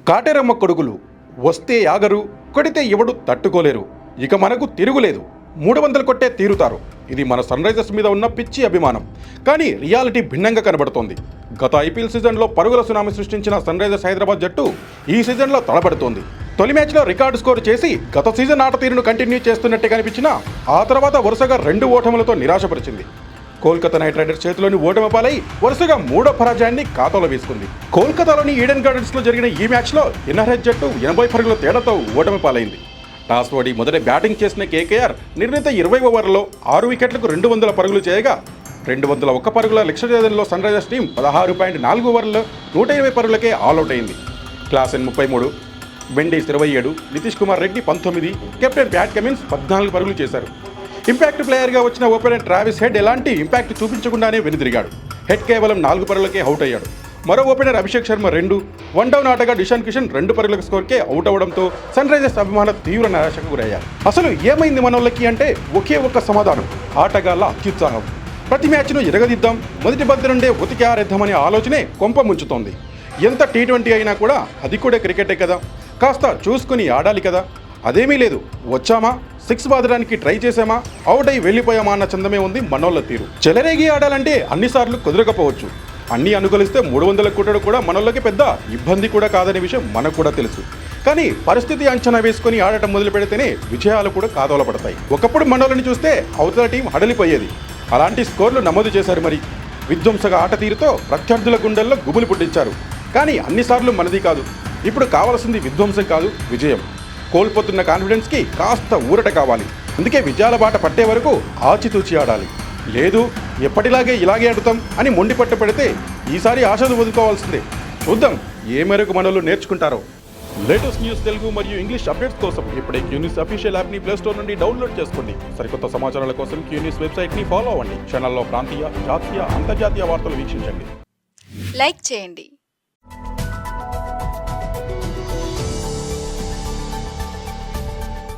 కాటేరమ్మ కొడుకులు వస్తే ఆగరు, కొడితే ఎవడు తట్టుకోలేరు. ఇక మనకు తిరుగులేదు, 300 కొట్టే తీరుతారు. ఇది మన సన్ రైజర్స్ మీద ఉన్న పిచ్చి అభిమానం. కానీ రియాలిటీ భిన్నంగా కనబడుతోంది. గత ఐపీఎల్ సీజన్లో పరుగుల సునామీ సృష్టించిన సన్ రైజర్స్ హైదరాబాద్ జట్టు ఈ సీజన్లో తడబడుతోంది. తొలి మ్యాచ్లో రికార్డు స్కోర్ చేసి గత సీజన్ ఆట తీరును కంటిన్యూ చేస్తున్నట్టే కనిపించినా ఆ తర్వాత వరుసగా 2 ఓటములతో నిరాశపరిచింది. కోల్కతా నైట్ రైడర్స్ చేతిలోని ఓటమి పాలై వరుసగా 3వ పరాజయాన్ని ఖాతాలో వేసుకుంది. కోల్కతాలోని ఈడెన్ గార్డెన్స్ లో జరిగిన ఈ మ్యాచ్లో ఎన్ఆర్హెచ్ జట్టు 80 పరుగుల తేడాతో ఓటమి పాలైంది. టాస్ ఓడి మొదట బ్యాటింగ్ చేసిన కేకేఆర్ నిర్ణీత 20 ఓవర్లలో 6 వికెట్లకు 200 పరుగులు చేయగా 201 పరుగుల లక్ష్య ఛేదనలో సన్ రైజర్స్ టీం 16.4 ఓవర్లలో 120 పరుగులకే ఆల్అౌట్ అయింది. Klaasen 33, బెండీస్ 27, Nitish Kumar Reddy 19, captain Pat Cummins 14 పరుగులు చేశారు. ఇంపాక్ట్ ప్లేయర్గా వచ్చిన ఓపెనర్ ట్రావిస్ హెడ్ ఎలాంటి ఇంపాక్ట్ చూపించకుండానే వెనుదిరిగాడు. హెడ్ కేవలం 4 పరుగులకే అవుట్ అయ్యాడు. మరో ఓపెనర్ అభిషేక్ శర్మ 2, 1 డౌన్ ఆటగా డిషాన్ కిషన్ 2 పరుగుల స్కోర్కే అవుట్ అవడంతో సన్ రైజర్స్ అభిమానులు తీవ్ర నిరాశకు గురయ్యారు. అసలు ఏమైంది మనోళ్ళకి అంటే ఒకే ఒక్క సమాధానం: ఆటగాళ్ల అత్యుత్సాహం. ప్రతి మ్యాచ్ను ఎరగదిద్దాం, మొదటి బంతి నుండే ఉతికి ఆరేద్దామనే ఆలోచనే కొంప ముంచుతోంది. ఎంత T20 అయినా కూడా అది కూడా క్రికెటే కదా, కాస్త చూసుకుని ఆడాలి కదా. అదేమీ లేదు, వచ్చామా 6 బాదడానికి ట్రై చేసామా, అవుట్ అయి వెళ్ళిపోయామా అన్న చందమే ఉంది మనోళ్ళ తీరు. చెలరేగి ఆడాలంటే అన్నిసార్లు కుదరకపోవచ్చు. అన్నీ అనుకూలిస్తే 300 కొట్టడం కూడా మనోళ్ళకి పెద్ద ఇబ్బంది కూడా కాదనే విషయం మనకు కూడా తెలుసు. కానీ పరిస్థితి అంచనా వేసుకొని ఆడటం మొదలు పెడితేనే విజయాలు కూడా కాదోలపడతాయి. ఒకప్పుడు మనోళ్ళని చూస్తే అవతల టీం హడలిపోయేది. అలాంటి స్కోర్లు నమోదు చేశారు. మరి విధ్వంసక ఆట తీరుతో ప్రత్యర్థుల గుండెల్లో గుబులు పుట్టించారు. కానీ అన్నిసార్లు మనది కాదు. ఇప్పుడు కావాల్సింది విధ్వంసం కాదు, విజయం. కోల్పోతున్న కాన్ఫిడెన్స్కి కాస్త ఊరట కావాలి. అందుకే విజయాల బాట పట్టే వరకు ఆచితూచి ఆడాలి. లేదు ఎప్పటిలాగే ఇలాగే ఆడుతాం అని మొండి పట్టు పెడితే ఈసారి ఆశలు వదులుకోవాల్సిందే. చూద్దాం ఏ మేరకు మనోళ్ళు నేర్చుకుంటారో. లేటెస్ట్ న్యూస్ తెలుగు మరియు ఇంగ్లీష్ అప్డేట్స్ కోసం ఇప్పుడే క్యూన్యూస్ అఫీషియల్ యాప్ని ప్లేస్టోర్ నుండి డౌన్లోడ్ చేసుకోండి. సరికొత్త సమాచారాల కోసం క్యూన్యూస్ వెబ్సైట్ని ఫాలో అవ్వండి. ఛానల్లో ప్రాంతీయ, జాతీయ, అంతర్జాతీయ వార్తలు వీక్షించండి. లైక్ చేయండి.